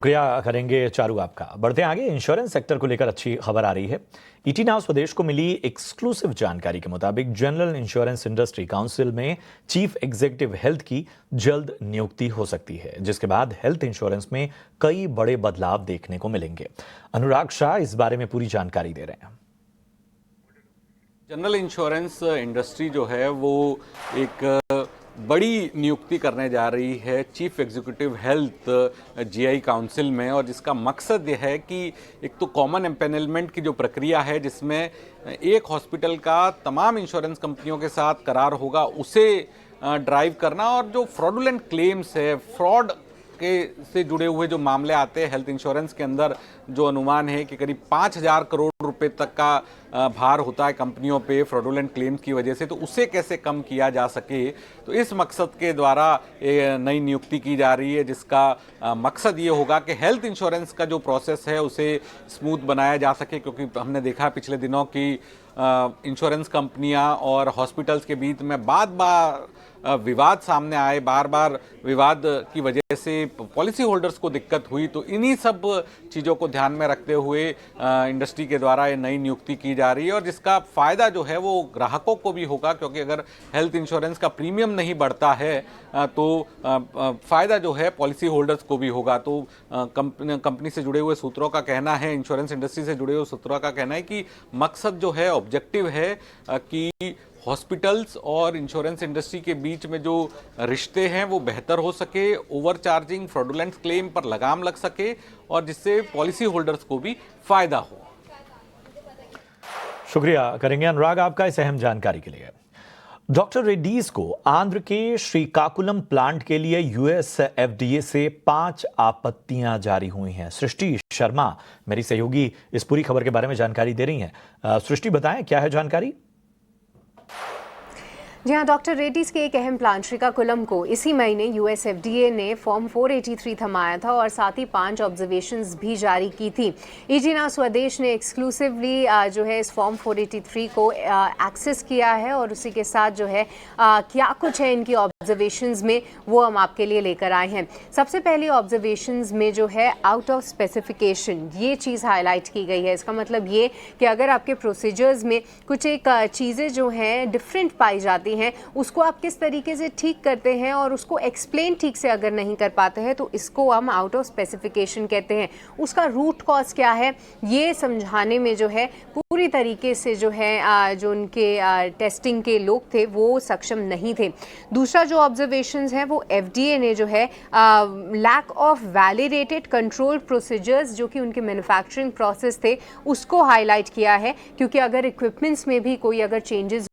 शुक्रिया करेंगे चारू आपका। बढ़ते आगे, इंश्योरेंस सेक्टर को लेकर अच्छी खबर आ रही है। ईटी नाउ स्वदेश को मिली एक्सक्लूसिव जानकारी के मुताबिक जनरल इंश्योरेंस इंडस्ट्री काउंसिल में चीफ एग्जीक्यूटिव हेल्थ की जल्द नियुक्ति हो सकती है, जिसके बाद हेल्थ इंश्योरेंस में कई बड़े बदलाव देखने को मिलेंगे। अनुराग शाह इस बारे में पूरी जानकारी दे रहे हैं। जनरल इंश्योरेंस इंडस्ट्री जो है वो एक बड़ी नियुक्ति करने जा रही है chief executive health GI council में, और जिसका मकसद ये है कि एक तो कॉमन एम्पैनलमेंट की जो प्रक्रिया है जिसमें एक हॉस्पिटल का तमाम इंश्योरेंस कंपनियों के साथ करार होगा, उसे ड्राइव करना, और जो फ्रॉडुलेंट क्लेम्स है, फ्रॉड के से जुड़े हुए जो मामले आते हैं हेल्थ इंश्योरेंस के अंदर, जो अनुमान है कि करीब 5,000 करोड़ रुपए तक का भार होता है कंपनियों पे फ्रॉडुलेंट क्लेम्स की वजह से, तो उसे कैसे कम किया जा सके, तो इस मकसद के द्वारा नई नियुक्ति की जा रही है, जिसका मकसद ये होगा कि हेल्थ इंश्योरेंस का जो प्रोसेस है उसे स्मूथ बनाया जा सके। क्योंकि हमने देखा पिछले दिनों की इंश्योरेंस कंपनियां और हॉस्पिटल्स के बीच में बार विवाद सामने आए, बार बार विवाद की वजह से पॉलिसी होल्डर्स को दिक्कत हुई। तो इन्हीं सब चीज़ों को ध्यान में रखते हुए इंडस्ट्री के द्वारा ये नई नियुक्ति की जा रही है, और जिसका फ़ायदा जो है वो ग्राहकों को भी होगा, क्योंकि अगर हेल्थ इंश्योरेंस का प्रीमियम नहीं बढ़ता है तो फ़ायदा जो है पॉलिसी होल्डर्स को भी होगा। तो कंपनी से जुड़े हुए सूत्रों का कहना है, इंश्योरेंस इंडस्ट्री से जुड़े हुए सूत्रों का कहना है कि मकसद जो है, ऑब्जेक्टिव है कि हॉस्पिटल्स और इंश्योरेंस इंडस्ट्री के बीच में जो रिश्ते हैं वो बेहतर हो सके, ओवर चार्जिंग, फ्रॉडुलेंट क्लेम पर लगाम लग सके, और जिससे पॉलिसी होल्डर्स को भी फायदा हो। शुक्रिया करेंगे अनुराग आपका इस अहम जानकारी के लिए। डॉक्टर रेड्डीज को आंध्र के श्रीकाकुलम प्लांट के लिए यूएस एफडीए से 5 आपत्तियां जारी हुई हैं। सृष्टि शर्मा मेरी सहयोगी इस पूरी खबर के बारे में जानकारी दे रही हैं। सृष्टि, बताएं क्या है जानकारी? जी हाँ, डॉक्टर रेड्डीज के एक अहम प्लांट श्रीकाकुलम को इसी महीने यूएस एफडीए ने फॉर्म 483 थमाया था और साथ ही 5 ऑब्जर्वेशंस भी जारी की थी। ईटी नाउ स्वदेश ने एक्सक्लूसिवली जो है इस फॉर्म 483 को एक्सेस किया है, और उसी के साथ जो है क्या कुछ है इनकी ऑब्जर्वेशंस में वो हम आपके लिए लेकर आए हैं। सबसे पहले ऑब्जर्वेशंस में जो है आउट ऑफ स्पेसिफिकेशन ये चीज़ हाईलाइट की गई है। इसका मतलब ये कि अगर आपके प्रोसीजर्स में कुछ एक चीज़ें जो हैं डिफरेंट पाई जाती हैं, उसको आप किस तरीके से ठीक करते हैं और उसको एक्सप्लेन ठीक से अगर नहीं कर पाते हैं, तो इसको हम आउट ऑफ स्पेसिफिकेशन कहते हैं। उसका रूट कॉज क्या है ये समझाने में जो है पूरी तरीके से जो है जो उनके टेस्टिंग के लोग थे वो सक्षम नहीं थे। दूसरा जो ऑब्जर्वेशंस हैं वो एफडीए ने जो है lack of validated control procedures जो कि उनके मैन्युफैक्चरिंग प्रोसेस थे उसको हाईलाइट किया है, क्योंकि अगर इक्विपमेंट्स में भी कोई अगर चेंजेस